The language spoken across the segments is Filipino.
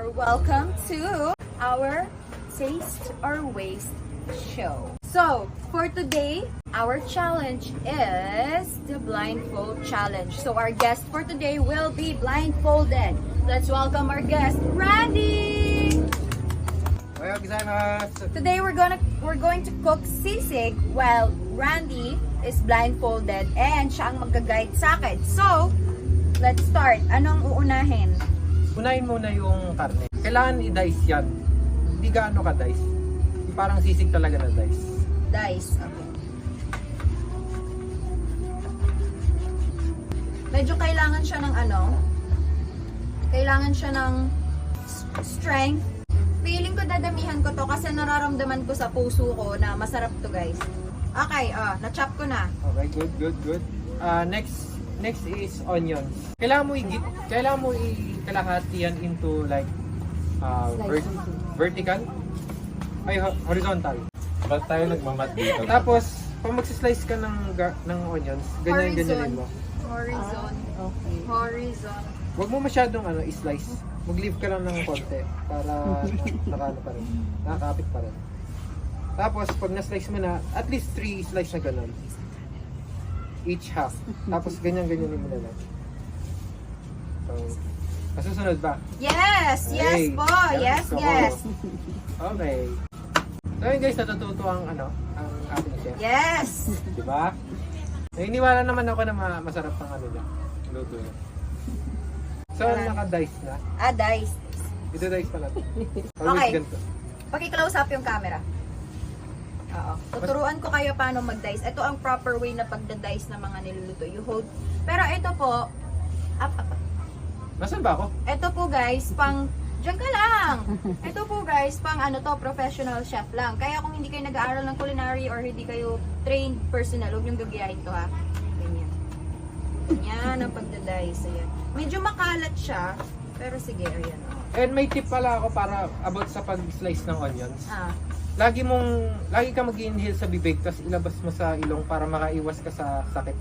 or welcome to our Taste or Waste show. So, for today, our challenge is the blindfold challenge. So, our guest for today will be blindfolded. Let's welcome our guest, Randy! Today, we're going to cook sisig while Randy is blindfolded and siya ang mag-guide sa akin. So, let's start. Anong uunahin? Unahin muna yung karne. Kailangan i-dice yan. Hindi gaano ka-dice. Yung parang sisig talaga na dice. Dice. Okay. Medyo kailangan siya ng kailangan siya ng strength. Feeling ko dadamihan ko to kasi nararamdaman ko sa puso ko na masarap to, guys. Okay, na-chop ko na. Okay, good. Next is onions. Kailangan mo i-kalahati yan into like vertical ay horizontal. Ba't tayo nagmamat dito? Tapos, pag magsislice ka ng onions, ganyan mo. Horizon. Okay. Horizon. Huwag mo masyadong i-slice. Mag-leave ka lang ng konti para nakakapit pa rin. Tapos, pag na-slice mo na, at least 3 slice na gano'n. Each half. Tapos, ganyan mo na lang. So, masusunod ba? Yes! Yes Okay. po! Yes, Yes! Okay. So yun guys, natututo ang ating chef. Yes! Diba? Iniwala naman ako na masarap ang niya. Luto niya. So, naka-dice na. Dice. Ito-dice pa natin. Okay. Ganito. Paki-close up yung camera. Oo. Tuturuan ko kayo paano mag-dice. Ito ang proper way na pagda-dice ng mga niluluto. You hold. Pero ito po, up. Nasaan ba ako? Ito po guys, diyan ka lang. Ito po guys, professional chef lang. Kaya kung hindi kayo nag-aaral ng culinary or hindi kayo trained personal, huwag niyong gagayahin to, ha. Ganyan. Ganyan ang pagda-dice. Ayan. Medyo makalat siya, pero sige, ayan. And may tip pala ako para about sa pag-slice ng onions. Lagi ka mag-inhale sa bibig, tapos ilabas mo sa ilong para makaiwas ka sa sakit.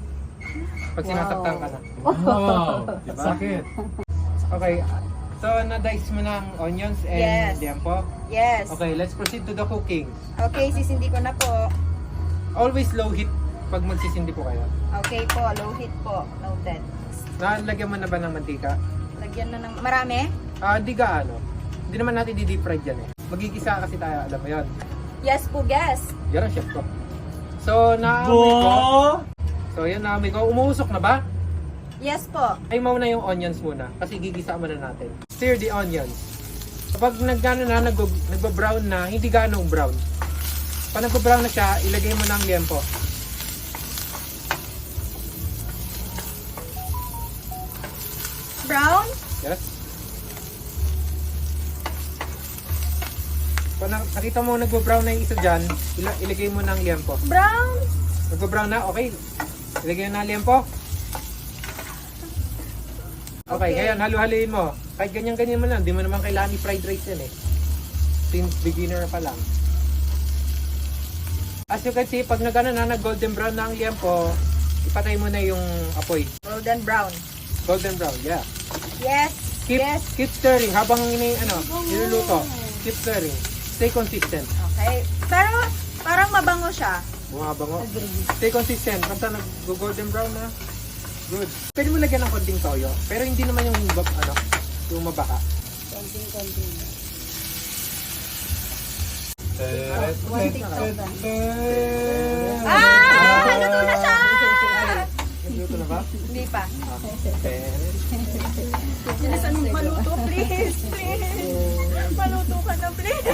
Pag sinasaktan ka na. Wow! Diba? Sakit! Okay. So, na-dice mo ng onions and Yes. liempo? Yes. Okay, let's proceed to the cooking. Okay, sisindi ko na po. Always low heat pag magsisindi po kayo. Okay po, low heat po. Noted. Nalagyan mo na ba ng mantika? Lagyan na ng marami? Di gaano. Hindi naman natin di-deep fried yan eh. Magigisa kasi tayo, alam mo yun. Yes po, guess. Yan ang chef ko. So, naamoy ko. So, yan naamoy ko. Umuusok na ba? Yes po. Ay, mauna yung onions muna. Kasi gigisa muna natin. Stir the onions. Kapag nagba-brown na, hindi gaanong brown. Pag nagba-brown na siya, ilagay mo na ang liempo. Brown? Yes. Pag nakita mo nagbo-brown na yung isa dyan, ilagay mo ng liempo. Brown? Nagbo-brown na? Okay. Ilagay na ng liempo. Okay, ngayon halu-haluin mo. Kahit ganyan-ganyan mo lang, di mo naman kailangan i-fried rice yan eh. Since beginner pa lang. As you can see, pag nag-golden brown na ang liempo, ipatay mo na yung apoy. Golden brown. Golden brown, yeah. Yes. Keep stirring habang niluluto. Keep stirring. Stay consistent. Okay. Pero parang mabango siya. Bumabango. Stay consistent. Basta nag-golden brown na. Good. Pwede mo lagyan ng konting toyo, pero hindi naman yung mabaka. Konting. Luto na siya! Luto na ba? Hindi pa. Okay. Sinasan mo maluto, please. Maluto ka na, please.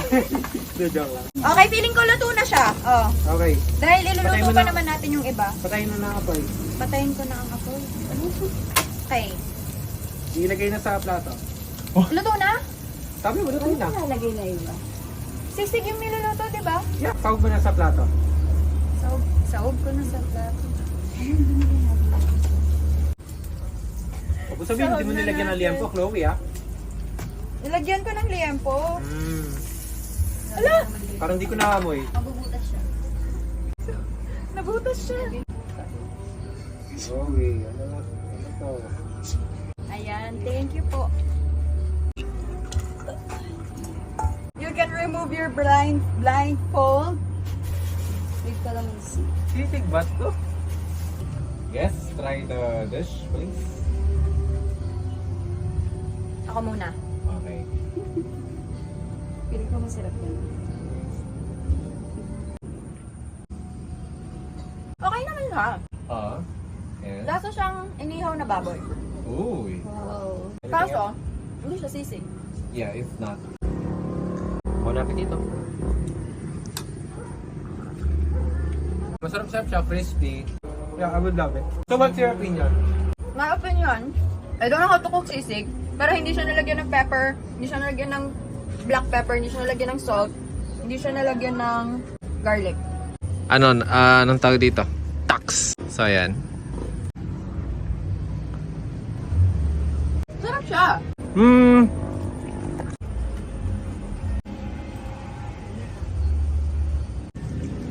Joke lang. Okay, feeling ko luto na siya. Oh. Okay. Dahil Patayin iluluto mo pa na. naman natin yung iba. Patayin na ng apoy. Patayin ko na ang apoy. Okay. Ilagay na sa plato. Luto na? Sabi mo, luto na. Nalagay na iba. Sisig yung niluluto, di ba? Yeah, sahog mo na sa plato. Sahog ko na sa plato. Kung sabihin, hindi mo nilagyan ng liempo, Chloe, ah. Nilagyan ko ng liempo. Ala! Parang di ko naamoy. Mabubutas siya. Nabutas siya. Chloe, ano to? Ayan, thank you po. remove your blindfold with calamansi. Sisig ba to? Yes, try the dish, please. Ako muna. Okay. Piling ko masarap yan. Okay naman ha. Yes. Lasa siyang inihaw na baboy. Uy. Wow. Kaso, hindi siya sisig. Yeah, it's not. Bon appetito. Masarap-sarap siya, crispy. Yeah, I would love it. So what's your opinion? My opinion, I don't know how to cook sisig, pero hindi siya nalagyan ng pepper, hindi siya nalagyan ng black pepper, hindi siya nalagyan ng salt, hindi siya nalagyan ng garlic. Anong tawag dito? Tax. So, ayan. Sarap siya.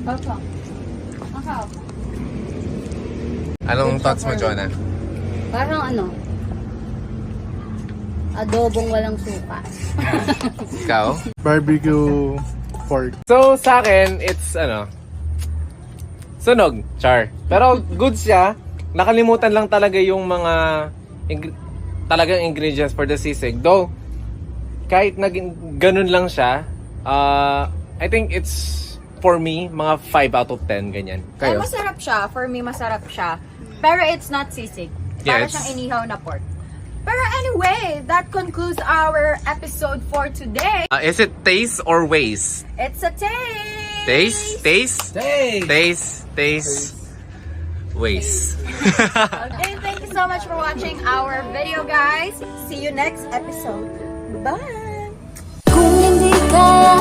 Masarap. Masarap. Anong thoughts mo, Jonah? Parang ano? Adobong walang suka. Ikaw? Barbecue pork. So, sa akin, it's sunog, char. Pero good siya. Nakalimutan lang talaga yung mga talagang ingredients for the sisig. Though, kahit naging ganun lang siya, I think it's, for me, mga 5 out of 10, ganyan. Ay, Kayo? masarap siya. For me, masarap siya. Pero it's not sisig. Para Yeah, siyang inihaw na pork. Pero anyway, that concludes our episode for today. Is it taste or waste? It's a taste! Taste? Taste? Hey! Taste? Taste? Waste. Okay, thank you so much for watching our video, guys. See you next episode. Bye! Kung hindi kaya